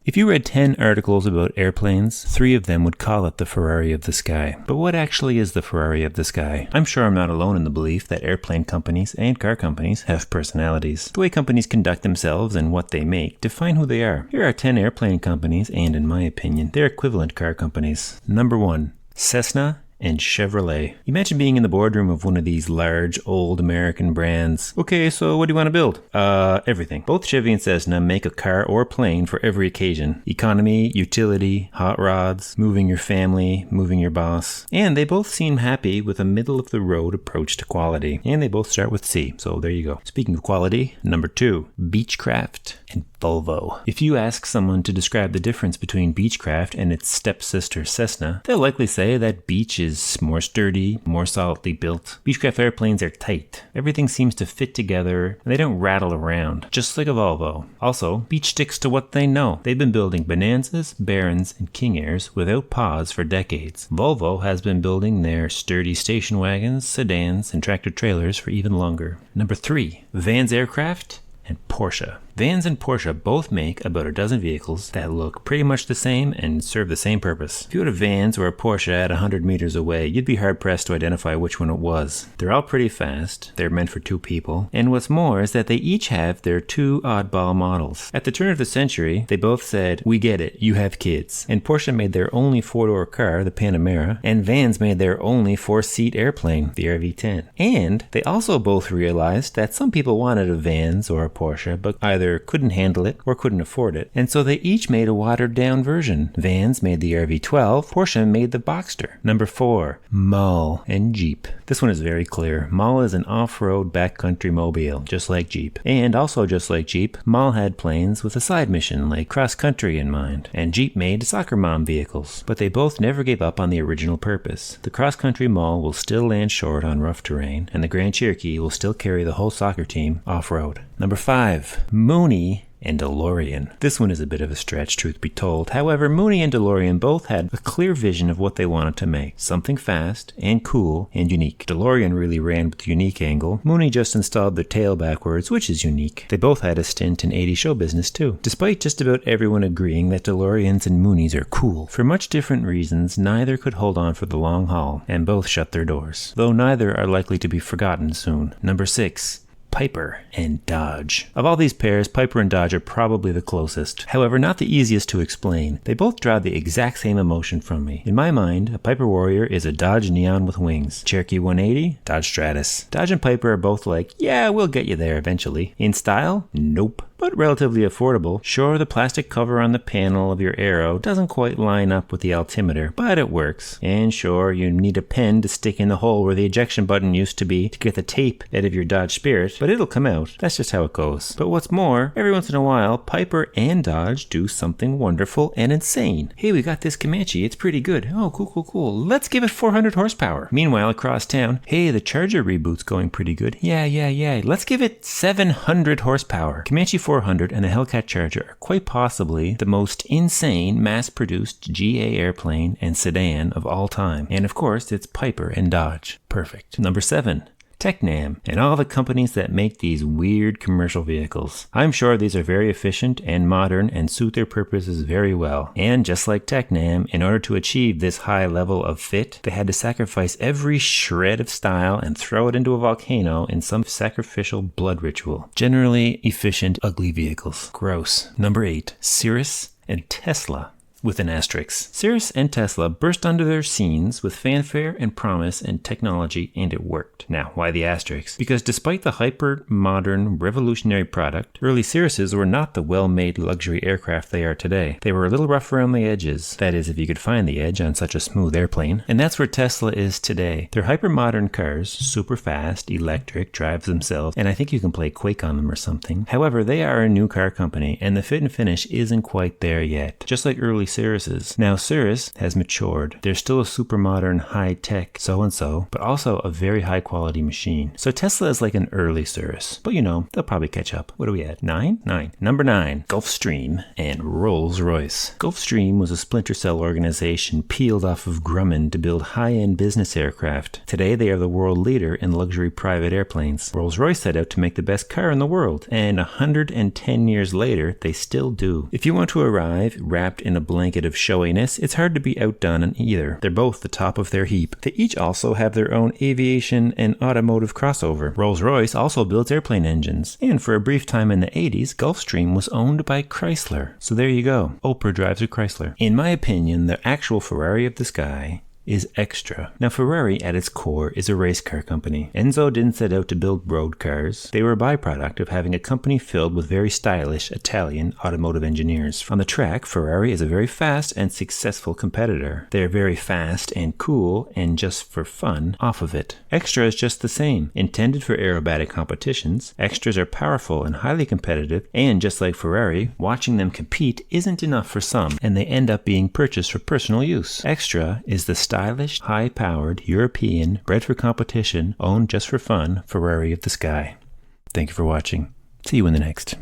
If you read 10 articles about airplanes, 3 of them would call it the Ferrari of the sky. But what actually is the Ferrari of the sky? I'm sure I'm not alone in the belief that airplane companies and car companies have personalities. The way companies conduct themselves and what they make define who they are. Here are 10 airplane companies, and in my opinion, they're equivalent car companies. Number 1. Cessna and Chevrolet. Imagine being in the boardroom of one of these large, old American brands. Okay, so what do you want to build? Everything. Both Chevy and Cessna make a car or plane for every occasion. Economy, utility, hot rods, moving your family, moving your boss. And they both seem happy with a middle-of-the-road approach to quality. And they both start with C, so there you go. Speaking of quality, number 2, Beechcraft and Volvo. If you ask someone to describe the difference between Beechcraft and its stepsister Cessna, they'll likely say that Beech is more sturdy, more solidly built. Beechcraft airplanes are tight. Everything seems to fit together, and they don't rattle around, just like a Volvo. Also, Beech sticks to what they know. They've been building Bonanzas, Barons, and King Airs without pause for decades. Volvo has been building their sturdy station wagons, sedans, and tractor trailers for even longer. Number 3, Vans Aircraft and Porsche. Vans and Porsche both make about a dozen vehicles that look pretty much the same and serve the same purpose. If you had a Vans or a Porsche at 100 meters away, you'd be hard pressed to identify which one it was. They're all pretty fast, they're meant for 2 people, and what's more is that they each have their 2 oddball models. At the turn of the century, they both said, "We get it, you have kids." And Porsche made their only 4-door car, the Panamera, and Vans made their only 4-seat airplane, the RV-10. And they also both realized that some people wanted a Vans or a Porsche, but either couldn't handle it or couldn't afford it, and so they each made a watered down version. Vans made the RV-12, Porsche made the Boxster. Number 4, Mall and Jeep. This one is very clear. Mall is an off-road backcountry mobile, just like Jeep. And also just like Jeep, Mall had planes with a side mission like cross-country in mind, and Jeep made soccer mom vehicles. But they both never gave up on the original purpose. The cross-country Mall will still land short on rough terrain, and the Grand Cherokee will still carry the whole soccer team off-road. Number 5, Mooney and DeLorean. This one is a bit of a stretch, truth be told. However, Mooney and DeLorean both had a clear vision of what they wanted to make. Something fast and cool and unique. DeLorean really ran with the unique angle. Mooney just installed their tail backwards, which is unique. They both had a stint in 80s show business too. Despite just about everyone agreeing that DeLoreans and Mooneys are cool, for much different reasons, neither could hold on for the long haul, and both shut their doors. Though neither are likely to be forgotten soon. Number 6, Piper and Dodge. Of all these pairs, Piper and Dodge are probably the closest. However, not the easiest to explain. They both draw the exact same emotion from me. In my mind, a Piper Warrior is a Dodge Neon with wings. Cherokee 180, Dodge Stratus. Dodge and Piper are both like, yeah, we'll get you there eventually. In style? Nope. But relatively affordable. Sure, the plastic cover on the panel of your Aero doesn't quite line up with the altimeter, but it works. And sure, you need a pen to stick in the hole where the ejection button used to be to get the tape out of your Dodge Spirit, but it'll come out. That's just how it goes. But what's more, every once in a while, Piper and Dodge do something wonderful and insane. Hey, we got this Comanche, it's pretty good. Oh, cool. Let's give it 400 horsepower. Meanwhile, across town, hey, the Charger reboot's going pretty good. Yeah. Let's give it 700 horsepower. Comanche 400 and the Hellcat Charger are quite possibly the most insane mass-produced GA airplane and sedan of all time. And of course, it's Piper and Dodge. Perfect. Number 7. Tecnam, and all the companies that make these weird commercial vehicles. I'm sure these are very efficient and modern and suit their purposes very well. And just like Tecnam, in order to achieve this high level of fit, they had to sacrifice every shred of style and throw it into a volcano in some sacrificial blood ritual. Generally efficient, ugly vehicles. Gross. Number 8. Cirrus and Tesla. With an asterisk. Cirrus and Tesla burst onto their scenes with fanfare and promise and technology, and it worked. Now, why the asterisk? Because despite the hyper-modern, revolutionary product, early Cirruses were not the well-made luxury aircraft they are today. They were a little rough around the edges. That is, if you could find the edge on such a smooth airplane. And that's where Tesla is today. They're hyper-modern cars, super fast, electric, drives themselves, and I think you can play Quake on them or something. However, they are a new car company, and the fit and finish isn't quite there yet. Just like early Cirruses. Now Cirrus has matured. They're still a super modern, high-tech so-and-so, but also a very high-quality machine. So Tesla is like an early Cirrus. But they'll probably catch up. What are we at? 9? 9. Number 9, Gulfstream and Rolls-Royce. Gulfstream was a splinter cell organization peeled off of Grumman to build high-end business aircraft. Today they are the world leader in luxury private airplanes. Rolls-Royce set out to make the best car in the world, and 110 years later, they still do. If you want to arrive wrapped in a blanket of showiness, it's hard to be outdone on either. They're both the top of their heap. They each also have their own aviation and automotive crossover. Rolls-Royce also builds airplane engines, and for a brief time in the 80s, Gulfstream was owned by Chrysler. So there you go. Oprah drives a Chrysler. In my opinion, the actual Ferrari of the sky is Extra. Now Ferrari at its core is a race car company. Enzo didn't set out to build road cars. They were a byproduct of having a company filled with very stylish Italian automotive engineers. On the track, Ferrari is a very fast and successful competitor. They're very fast and cool and just for fun off of it. Extra is just the same. Intended for aerobatic competitions, Extras are powerful and highly competitive, and just like Ferrari, watching them compete isn't enough for some, and they end up being purchased for personal use. Extra is the stylish, high-powered, European, bred for competition, owned just for fun, Ferrari of the sky. Thank you for watching. See you in the next.